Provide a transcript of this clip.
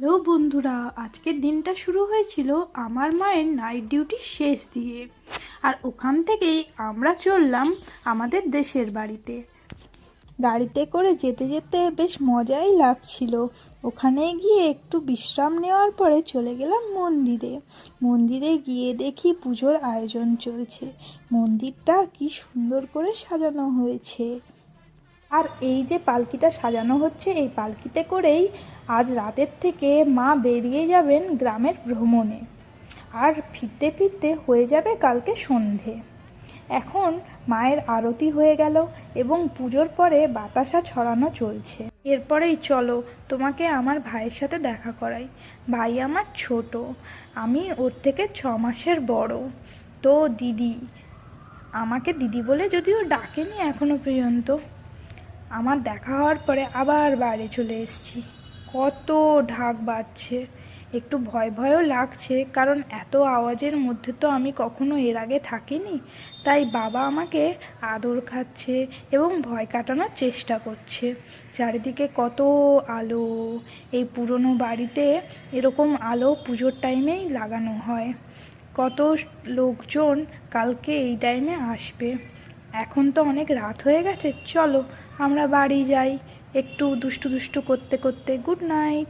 Hello বন্ধুরা, আজকের দিনটা শুরু হয়েছিল আমার মায়ের নাইট ডিউটি শেষ দিয়ে। আর ওখান থেকেই আমরা চললাম আমাদের দেশের বাড়িতে। গাড়িতে করে যেতে যেতে বেশ মজাই লাগছিল। ওখানে গিয়ে একটু বিশ্রাম নেওয়ার পরে চলে গেলাম মন্দিরে। মন্দিরে গিয়ে দেখি পুজোর আয়োজন চলছে। মন্দিরটা কি সুন্দর করে সাজানো হয়েছে। আর এই যে পালকিটা সাজানো হচ্ছে, এই পালকিতে করেই আজ রাতের থেকে মা বেরিয়ে যাবেন গ্রামের ভ্রমণে। আর ফিরতে ফিরতে হয়ে যাবে কালকে সন্ধে। এখন মায়ের আরতি হয়ে গেল এবং পুজোর পরে বাতাসা ছড়ানো চলছে। এরপরেই চলো তোমাকে আমার ভাইয়ের সাথে দেখা করাই। ভাই আমার ছোট, আমি ওর থেকে 6 মাসের বড়। তো দিদি, আমাকে দিদি বলে যদিও ডাকেনি এখনো পর্যন্ত। আমার দেখা হওয়ার পরে আবার বাইরে চলে এসেছি। কত ঢাক বাজছে, একটু ভয় ভয়ও লাগছে, কারণ এত আওয়াজের মধ্যে তো আমি কখনো এর আগে থাকিনি। তাই বাবা আমাকে আদর খাচ্ছে এবং ভয় কাটানোর চেষ্টা করছে। চারিদিকে কত আলো। এই পুরনো বাড়িতে এরকম আলো পুজোর টাইমেই লাগানো হয়। কত লোকজন কালকে এই টাইমে আসবে। এখন তো অনেক রাত হয়ে গেছে, চলো আমরা বাড়ি যাই একটু দুষ্টু দুষ্টু করতে করতে। Good night.